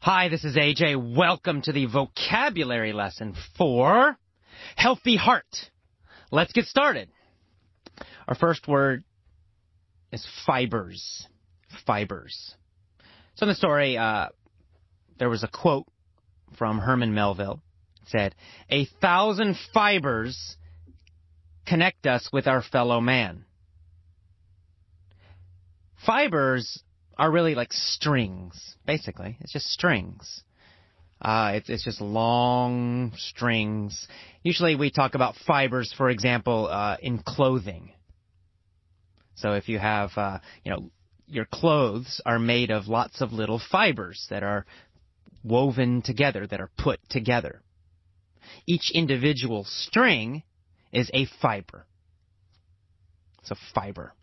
Hi, this is AJ. Welcome to the vocabulary lesson for healthy heart. Let's get started. Our first word is fibers. Fibers. So in the story, there was a quote from Herman Melville. It said, 1,000 fibers connect us with our fellow man. Fibers are really like strings, basically. It's just strings. It's just long strings. Usually we talk about fibers, for example, in clothing. So if you have, your clothes are made of lots of little fibers that are woven together, that are put together. Each individual string is a fiber. It's a fiber.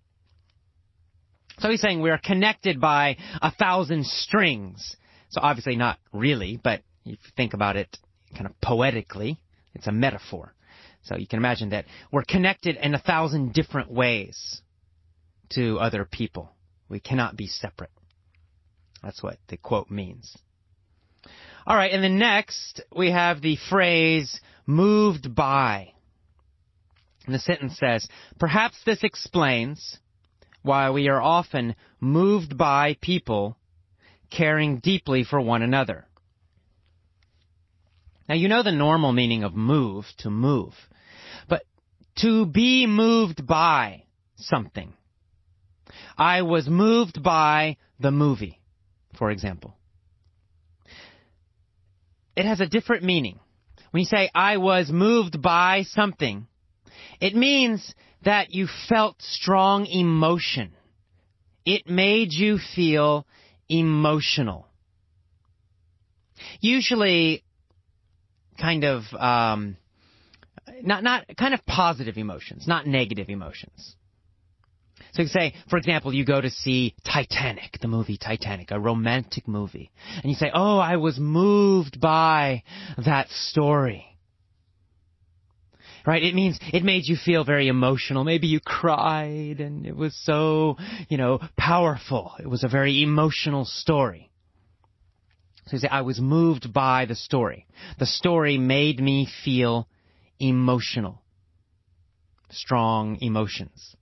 So he's saying we are connected by 1,000 strings. So obviously not really, but if you think about it kind of poetically, it's a metaphor. So you can imagine that we're connected in 1,000 different ways to other people. We cannot be separate. That's what the quote means. All right, and then next we have the phrase moved by. And the sentence says, perhaps this explains why we are often moved by people caring deeply for one another. Now, you know the normal meaning of move, to move. But to be moved by something. I was moved by the movie, for example. It has a different meaning. When you say, I was moved by something, it means that you felt strong emotion. It made you feel emotional. Usually kind of not kind of positive emotions, not negative emotions. So you say, for example, you go to see Titanic, the movie Titanic, a romantic movie, and you say, oh, I was moved by that story. Right? It means it made you feel very emotional. Maybe you cried and it was so, powerful. It was a very emotional story. So you say, I was moved by the story. The story made me feel emotional. Strong emotions.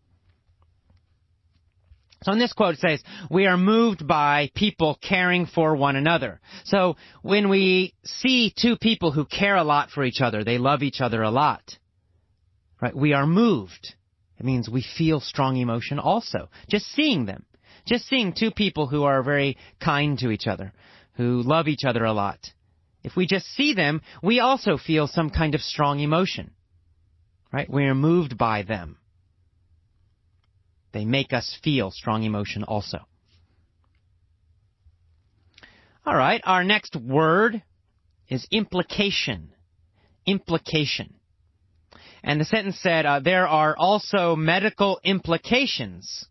So in this quote it says, we are moved by people caring for one another. So when we see two people who care a lot for each other, they love each other a lot. Right? We are moved. It means we feel strong emotion also. Just seeing them. Just seeing two people who are very kind to each other, who love each other a lot. If we just see them, we also feel some kind of strong emotion. Right? We are moved by them. They make us feel strong emotion also. All right, our next word is implication. Implication. And the sentence said, there are also medical implications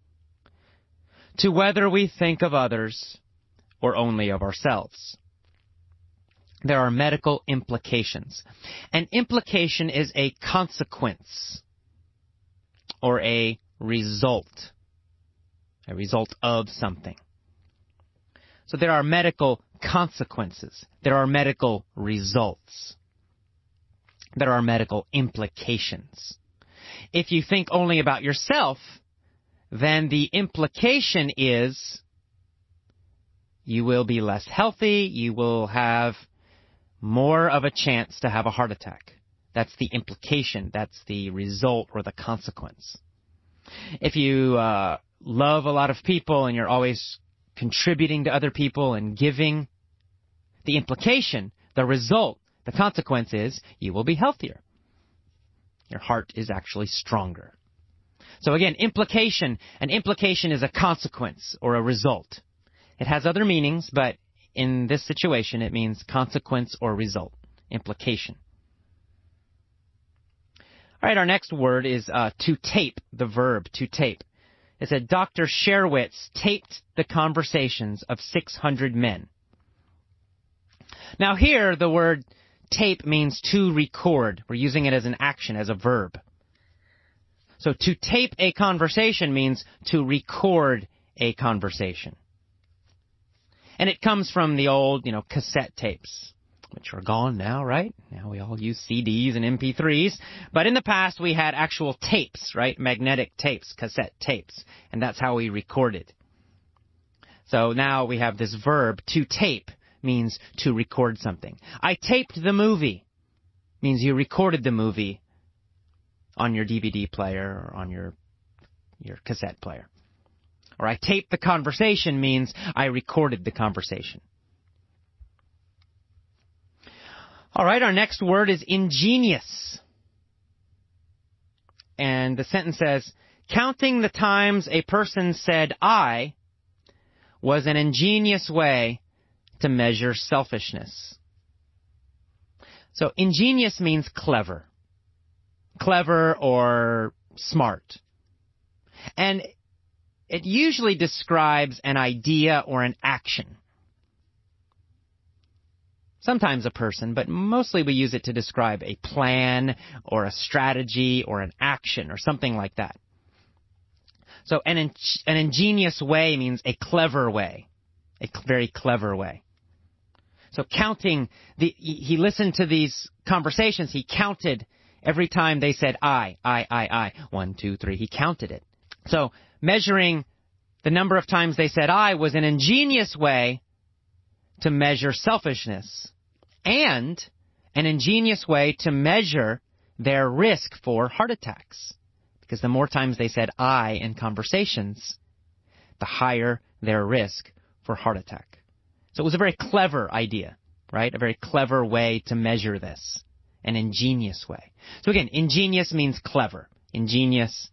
to whether we think of others or only of ourselves. There are medical implications. An implication is a consequence or a result of something. So there are medical consequences. There are medical results. There are medical implications. If you think only about yourself, then the implication is you will be less healthy, you will have more of a chance to have a heart attack. That's the implication. That's the result or the consequence. If you love a lot of people and you're always contributing to other people and giving, the implication, the result, the consequence is you will be healthier. Your heart is actually stronger. So again, implication. An implication is a consequence or a result. It has other meanings, but in this situation it means consequence or result. Implication. All right, our next word is to tape, the verb to tape. It said Dr. Sherwitz taped the conversations of 600 men. Now here, the word tape means to record. We're using it as an action, as a verb. So to tape a conversation means to record a conversation. And it comes from the old, cassette tapes, which are gone now, right? Now we all use CDs and MP3s. But in the past, we had actual tapes, right? Magnetic tapes, cassette tapes. And that's how we recorded. So now we have this verb, to tape, means to record something. I taped the movie means you recorded the movie on your DVD player or on your cassette player. Or I taped the conversation means I recorded the conversation. All right, our next word is ingenious. And the sentence says, counting the times a person said I was an ingenious way to measure selfishness. So ingenious means clever. Clever or smart. And it usually describes an idea or an action. Sometimes a person, but mostly we use it to describe a plan or a strategy or an action or something like that. So an ingenious way means a clever way, a very clever way. So counting, he listened to these conversations, he counted every time they said I. 1, 2, 3, he counted it. So measuring the number of times they said I was an ingenious way to measure selfishness and an ingenious way to measure their risk for heart attacks. Because the more times they said I in conversations, the higher their risk for heart attack. So it was a very clever idea, right? A very clever way to measure this. An ingenious way. So again, ingenious means clever. Ingenious,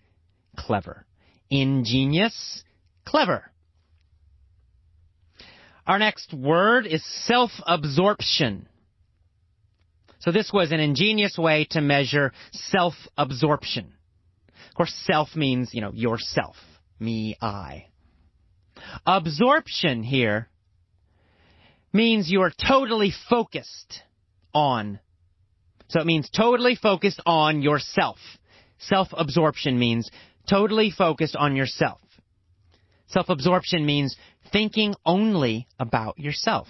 clever. Ingenious, clever. Our next word is self-absorption. So this was an ingenious way to measure self-absorption. Of course, self means, yourself. Me, I. Absorption here means you are totally focused on. So it means totally focused on yourself. Self-absorption means totally focused on yourself. Self-absorption means thinking only about yourself.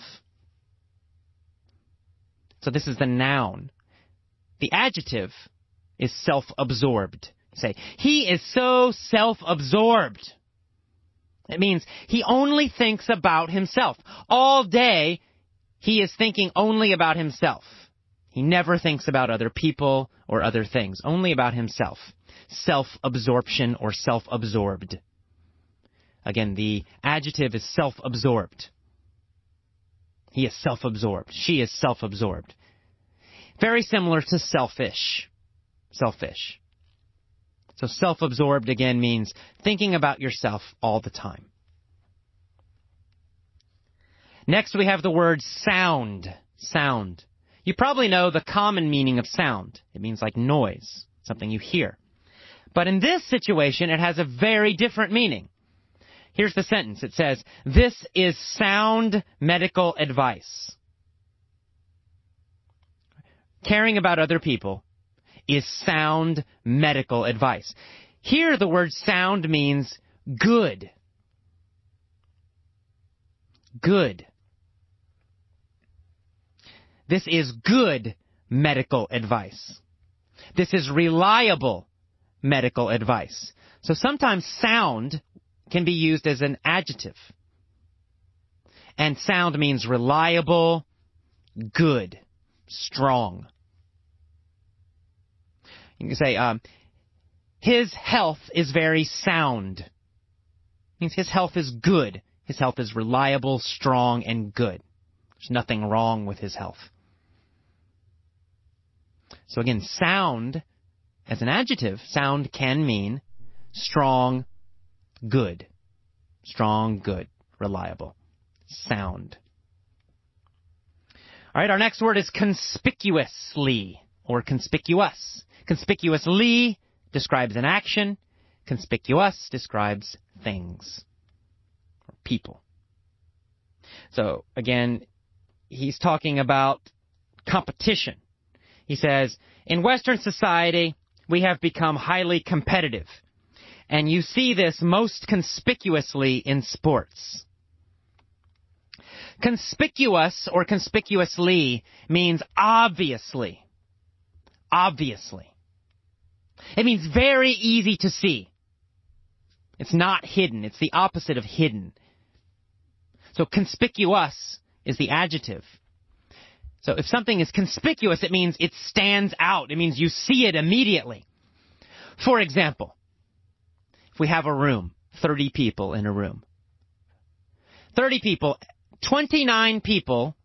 So this is the noun. The adjective is self-absorbed. Say, he is so self-absorbed. It means he only thinks about himself. All day, he is thinking only about himself. He never thinks about other people or other things, only about himself. Self-absorption or self-absorbed. Again, the adjective is self-absorbed. He is self-absorbed. She is self-absorbed. Very similar to selfish. Selfish. So self-absorbed, again, means thinking about yourself all the time. Next, we have the word sound. Sound. You probably know the common meaning of sound. It means like noise, something you hear. But in this situation, it has a very different meaning. Here's the sentence. It says, this is sound medical advice. Caring about other people is sound medical advice. Here, the word sound means good. Good. This is good medical advice. This is reliable medical advice. So sometimes sound can be used as an adjective. And sound means reliable, good, strong. You can say, his health is very sound. It means his health is good. His health is reliable, strong, and good. There's nothing wrong with his health. So again, sound, as an adjective, sound can mean strong, good. Strong, good, reliable. Sound. All right, our next word is conspicuously or conspicuous. Conspicuously describes an action. Conspicuous describes things or people. So again, he's talking about competition. He says, in Western society, we have become highly competitive. And you see this most conspicuously in sports. Conspicuous or conspicuously means obviously. Obviously. It means very easy to see. It's not hidden. It's the opposite of hidden. So conspicuous is the adjective. So if something is conspicuous, it means it stands out. It means you see it immediately. For example, if we have a room, 30 people in a room. 30 people, 29 people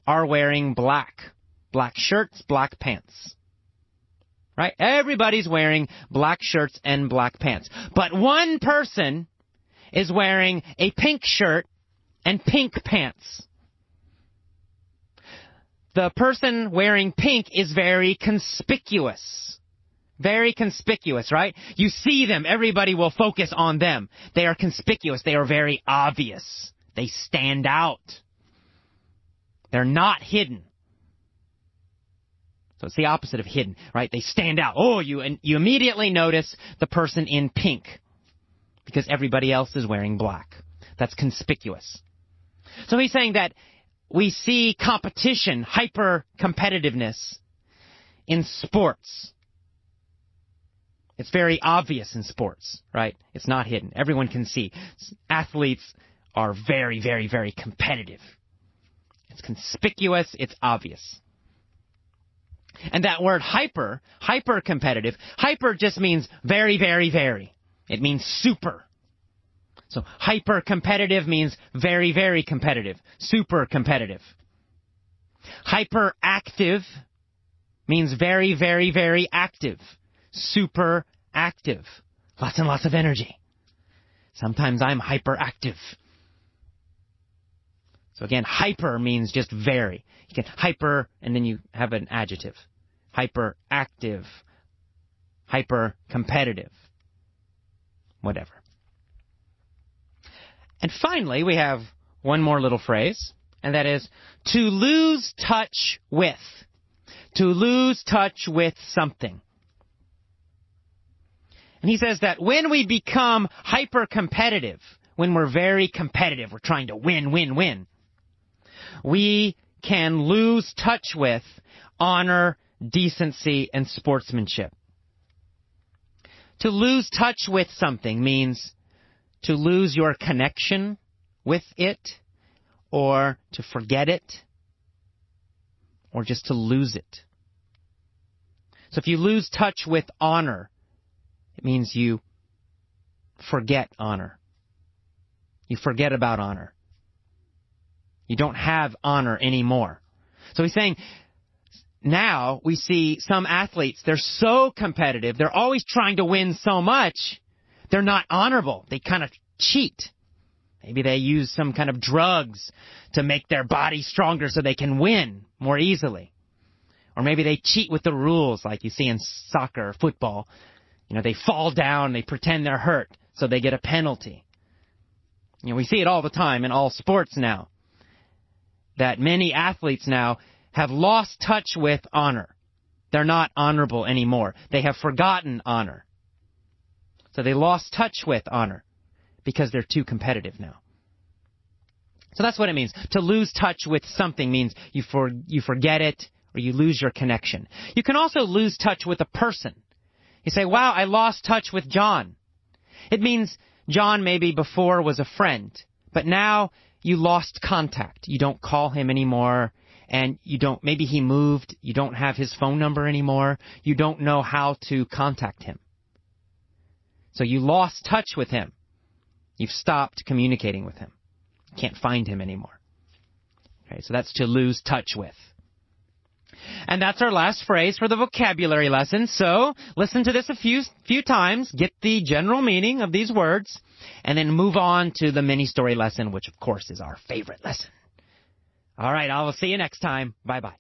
are wearing black. Black shirts, black pants. Right? Everybody's wearing black shirts and black pants. But one person is wearing a pink shirt and pink pants. The person wearing pink is very conspicuous. Very conspicuous, right? You see them. Everybody will focus on them. They are conspicuous. They are very obvious. They stand out. They're not hidden. So it's the opposite of hidden, right? They stand out. Oh, you immediately notice the person in pink because everybody else is wearing black. That's conspicuous. So he's saying that we see competition, hyper-competitiveness in sports. It's very obvious in sports, right? It's not hidden. Everyone can see. Athletes are very, very, very competitive. It's conspicuous. It's obvious. And that word hyper-competitive, hyper just means very, very, very. It means super. So hyper-competitive means very, very competitive, super competitive. Hyperactive means very, very, very active, super active, lots and lots of energy. Sometimes I'm hyperactive. So again, hyper means just very. You can hyper, and then you have an adjective. Hyperactive, hyper-competitive, whatever. And finally, we have one more little phrase, and that is to lose touch with. To lose touch with something. And he says that when we become hyper-competitive, when we're very competitive, we're trying to win, win, win, we can lose touch with honor, decency, and sportsmanship. To lose touch with something means to lose your connection with it, or to forget it, or just to lose it. So if you lose touch with honor, it means you forget honor. You forget about honor. You don't have honor anymore. So he's saying, now we see some athletes, they're so competitive, they're always trying to win so much, they're not honorable. They kind of cheat. Maybe they use some kind of drugs to make their body stronger so they can win more easily. Or maybe they cheat with the rules like you see in soccer or football. You know, they fall down, they pretend they're hurt, so they get a penalty. You know, we see it all the time in all sports now, that many athletes now have lost touch with honor. They're not honorable anymore. They have forgotten honor. So they lost touch with honor because they're too competitive now. So that's what it means. To lose touch with something means you forget it or you lose your connection. You can also lose touch with a person. You say, wow, I lost touch with John. It means John maybe before was a friend, but now you lost contact. You don't call him anymore, and maybe he moved. You don't have his phone number anymore. You don't know how to contact him. So you lost touch with him. You've stopped communicating with him. You can't find him anymore. Okay, so that's to lose touch with. And that's our last phrase for the vocabulary lesson. So listen to this a few times, get the general meaning of these words, and then move on to the mini-story lesson, which, of course, is our favorite lesson. All right, I will see you next time. Bye-bye.